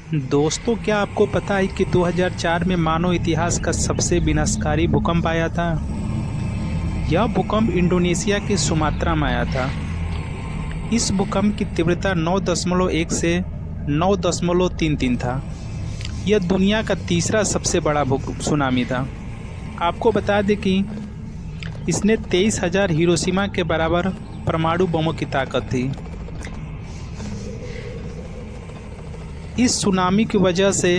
दोस्तों, क्या आपको पता है कि 2004 में मानव इतिहास का सबसे विनाशकारी भूकंप आया था। यह भूकंप इंडोनेशिया के सुमात्रा में आया था। इस भूकंप की तीव्रता 9.1 से 9.33 था। यह दुनिया का तीसरा सबसे बड़ा सुनामी था। आपको बता दें कि इसने 23,000 हिरोशिमा के बराबर परमाणु बमों की ताकत थी। इस सुनामी की वजह से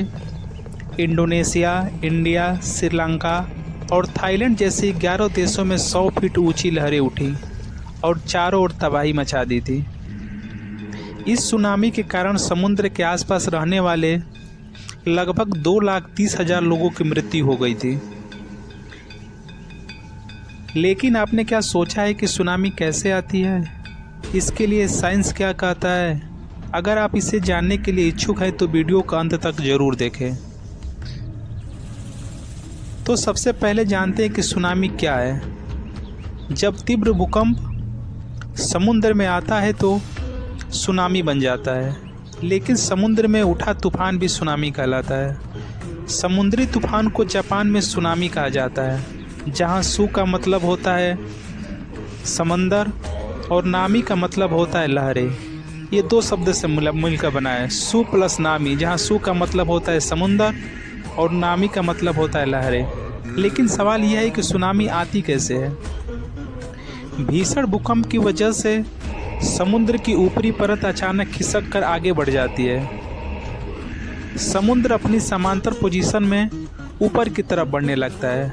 इंडोनेशिया, इंडिया, श्रीलंका और थाईलैंड जैसे 11 देशों में 100 फीट ऊंची लहरें उठी और चारों ओर तबाही मचा दी थी। इस सुनामी के कारण समुद्र के आसपास रहने वाले लगभग 2,30,000 लोगों की मृत्यु हो गई थी। लेकिन आपने क्या सोचा है कि सुनामी कैसे आती है? इसके लिए साइंस क्या कहता है? अगर आप इसे जानने के लिए इच्छुक हैं तो वीडियो का अंत तक जरूर देखें। तो सबसे पहले जानते हैं कि सुनामी क्या है। जब तीव्र भूकंप समुद्र में आता है तो सुनामी बन जाता है, लेकिन समुद्र में उठा तूफान भी सुनामी कहलाता है। समुद्री तूफान को जापान में सुनामी कहा जाता है, जहां सु का मतलब होता है समंदर और नामी का मतलब होता है लहरें। ये दो शब्द से मिलकर बना है, सु प्लस नामी, जहाँ सु का मतलब होता है समुंदर और नामी का मतलब होता है लहरें। लेकिन सवाल यह है कि सुनामी आती कैसे है? भीषण भूकंप की वजह से समुद्र की ऊपरी परत अचानक खिसक कर आगे बढ़ जाती है। समुद्र अपनी समांतर पोजीशन में ऊपर की तरफ बढ़ने लगता है।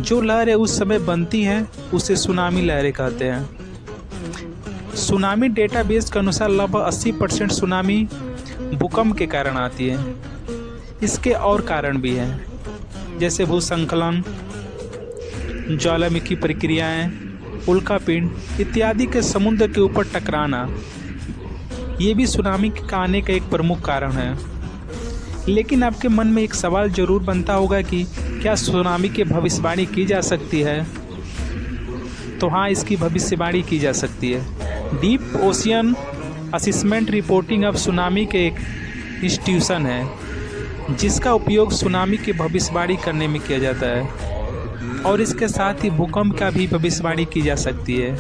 जो लहरें उस समय बनती हैं उसे सुनामी लहरें कहते हैं। सुनामी डेटाबेस के अनुसार लगभग 80% सुनामी भूकंप के कारण आती है। इसके और कारण भी हैं, जैसे भूस्खलन, ज्वालामुखी प्रक्रियाएं, उल्कापिंड इत्यादि के समुद्र के ऊपर टकराना। ये भी सुनामी के आने का एक प्रमुख कारण है। लेकिन आपके मन में एक सवाल जरूर बनता होगा कि क्या सुनामी की भविष्यवाणी की जा सकती है? तो हाँ, इसकी भविष्यवाणी की जा सकती है। डीप ओशियन असेसमेंट रिपोर्टिंग अब सुनामी के एक इंस्टीट्यूशन है, जिसका उपयोग सुनामी की भविष्यवाणी करने में किया जाता है और इसके साथ ही भूकंप का भी भविष्यवाणी की जा सकती है।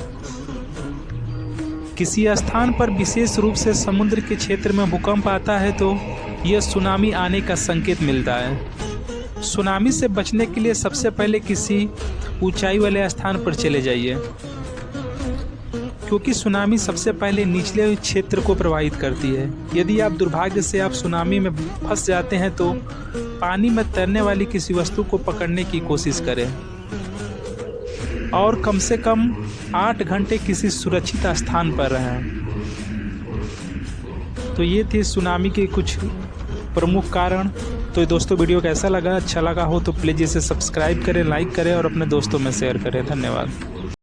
किसी स्थान पर विशेष रूप से समुद्र के क्षेत्र में भूकंप आता है तो यह सुनामी आने का संकेत मिलता है। सुनामी से बचने के लिए सबसे पहले किसी ऊंचाई वाले स्थान पर चले जाइए, क्योंकि सुनामी सबसे पहले निचले क्षेत्र को प्रभावित करती है। यदि आप दुर्भाग्य से आप सुनामी में फंस जाते हैं तो पानी में तैरने वाली किसी वस्तु को पकड़ने की कोशिश करें और कम से कम 8 घंटे किसी सुरक्षित स्थान पर रहें। तो ये थे सुनामी के कुछ प्रमुख कारण। तो दोस्तों, वीडियो कैसा लगा? अच्छा लगा हो तो प्लीज़ इसे सब्सक्राइब करें, लाइक करें और अपने दोस्तों में शेयर करें। धन्यवाद।